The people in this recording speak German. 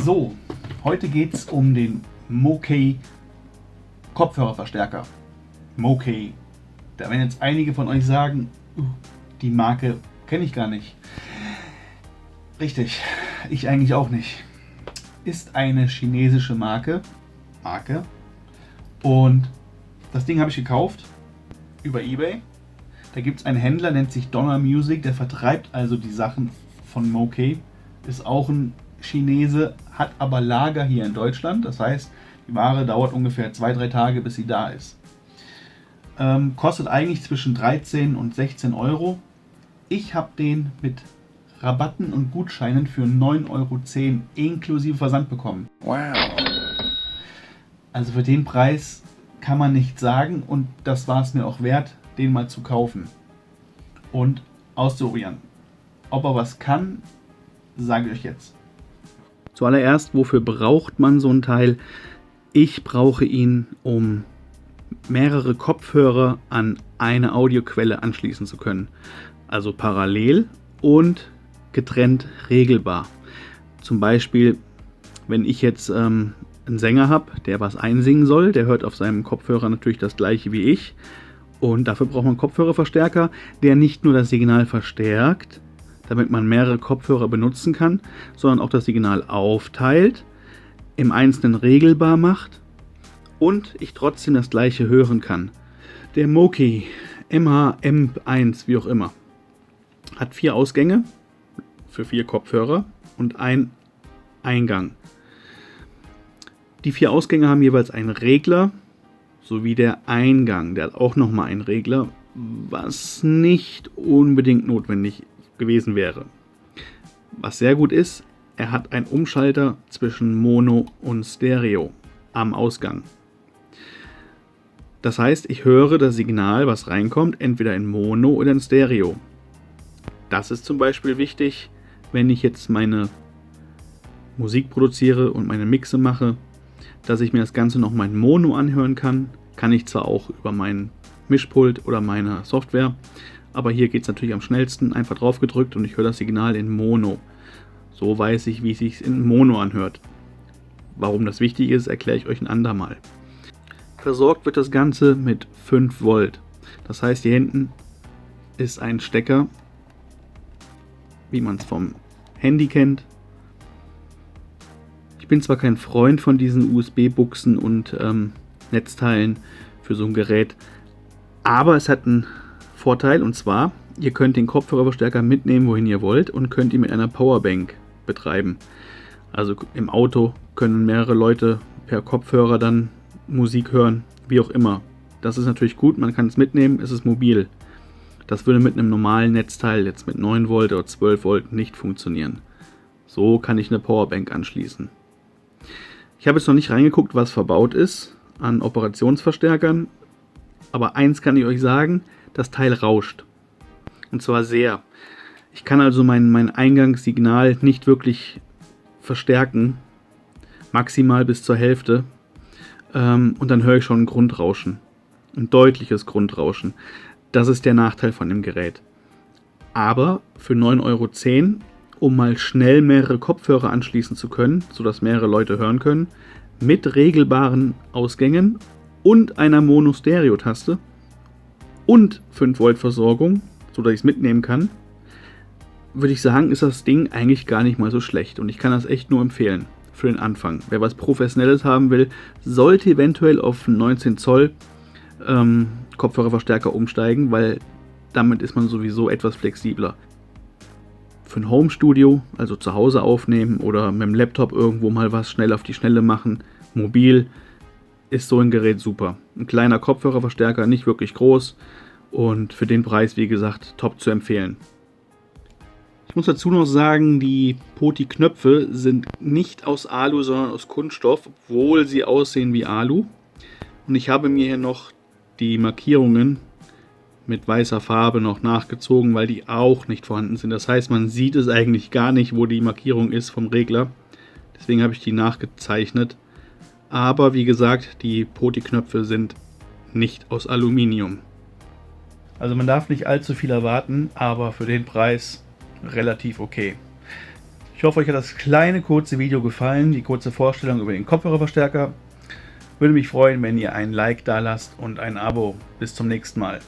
So, heute geht es um den Mokey Kopfhörerverstärker. Mokey. Da werden jetzt einige von euch sagen, die Marke kenne ich gar nicht. Richtig, ich eigentlich auch nicht. Ist eine chinesische Marke. Und das Ding habe ich gekauft über eBay. Da gibt es einen Händler, nennt sich Donner Music, der vertreibt also die Sachen von Mokey. Ist auch ein Chinese, hat aber Lager hier in Deutschland. Das heißt, die Ware dauert ungefähr 2-3 Tage, bis sie da ist. Kostet eigentlich zwischen 13 und 16 Euro. Ich habe den mit Rabatten und Gutscheinen für 9,10 Euro inklusive Versand bekommen. Wow. Also für den Preis kann man nichts sagen und das war es mir auch wert, den mal zu kaufen und auszuprobieren. Ob er was kann, sage ich euch jetzt. Zuallererst, wofür braucht man so ein Teil? Ich brauche ihn, um mehrere Kopfhörer an eine Audioquelle anschließen zu können. Also parallel und getrennt regelbar. Zum Beispiel, wenn ich jetzt einen Sänger habe, der was einsingen soll, der hört auf seinem Kopfhörer natürlich das gleiche wie ich. Und dafür braucht man einen Kopfhörerverstärker, der nicht nur das Signal verstärkt, damit man mehrere Kopfhörer benutzen kann, sondern auch das Signal aufteilt, im Einzelnen regelbar macht und ich trotzdem das gleiche hören kann. Der Mokey MH-M1, wie auch immer, hat 4 Ausgänge für 4 Kopfhörer und einen Eingang. Die 4 Ausgänge haben jeweils einen Regler, sowie der Eingang, der hat auch nochmal einen Regler, was nicht unbedingt notwendig gewesen wäre. Was sehr gut ist, er hat einen Umschalter zwischen Mono und Stereo am Ausgang. Das heißt, ich höre das Signal, was reinkommt, entweder in Mono oder in Stereo. Das ist zum Beispiel wichtig, wenn ich jetzt meine Musik produziere und meine Mixe mache, dass ich mir das Ganze noch mal in Mono anhören kann. Kann ich zwar auch über mein Mischpult oder meine Software, aber hier geht es natürlich am schnellsten. Einfach drauf gedrückt und ich höre das Signal in Mono. So weiß ich, wie es sich in Mono anhört. Warum das wichtig ist, erkläre ich euch ein andermal. Versorgt wird das Ganze mit 5 Volt. Das heißt, hier hinten ist ein Stecker, wie man es vom Handy kennt. Ich bin zwar kein Freund von diesen USB-Buchsen und Netzteilen für so ein Gerät, aber es hat einen Vorteil, und zwar, ihr könnt den Kopfhörerverstärker mitnehmen, wohin ihr wollt, und könnt ihn mit einer Powerbank betreiben. Also im Auto können mehrere Leute per Kopfhörer dann Musik hören, wie auch immer. Das ist natürlich gut, man kann es mitnehmen, es ist mobil. Das würde mit einem normalen Netzteil, jetzt mit 9 Volt oder 12 Volt, nicht funktionieren. So kann ich eine Powerbank anschließen. Ich habe jetzt noch nicht reingeguckt, was verbaut ist an Operationsverstärkern, aber eins kann ich euch sagen, das Teil rauscht. Und zwar sehr. Ich kann also mein Eingangssignal nicht wirklich verstärken, maximal bis zur Hälfte, und dann höre ich schon ein Grundrauschen, ein deutliches Grundrauschen. Das ist der Nachteil von dem Gerät. Aber für 9,10 Euro, um mal schnell mehrere Kopfhörer anschließen zu können, sodass mehrere Leute hören können, mit regelbaren Ausgängen und einer Mono-Stereo-Taste und 5 Volt Versorgung, sodass ich es mitnehmen kann, würde ich sagen, ist das Ding eigentlich gar nicht mal so schlecht. Und ich kann das echt nur empfehlen für den Anfang. Wer was Professionelles haben will, sollte eventuell auf 19 Zoll Kopfhörerverstärker umsteigen, weil damit ist man sowieso etwas flexibler. Für ein Homestudio, also zu Hause aufnehmen oder mit dem Laptop irgendwo mal was schnell auf die Schnelle machen, mobil, ist so ein Gerät super. Ein kleiner Kopfhörerverstärker, nicht wirklich groß und für den Preis, wie gesagt, top zu empfehlen. Ich muss dazu noch sagen, die Poti-Knöpfe sind nicht aus Alu, sondern aus Kunststoff, obwohl sie aussehen wie Alu. Und ich habe mir hier noch die Markierungen mit weißer Farbe noch nachgezogen, weil die auch nicht vorhanden sind. Das heißt, man sieht es eigentlich gar nicht, wo die Markierung ist vom Regler. Deswegen habe ich die nachgezeichnet. Aber wie gesagt, die Poti-Knöpfe sind nicht aus Aluminium. Also man darf nicht allzu viel erwarten, aber für den Preis relativ okay. Ich Ich hoffe, euch hat das kleine, kurze Video gefallen, die kurze Vorstellung über den Kopfhörerverstärker. Würde mich freuen, wenn ihr ein Like da lasst und ein Abo. Bis zum nächsten Mal.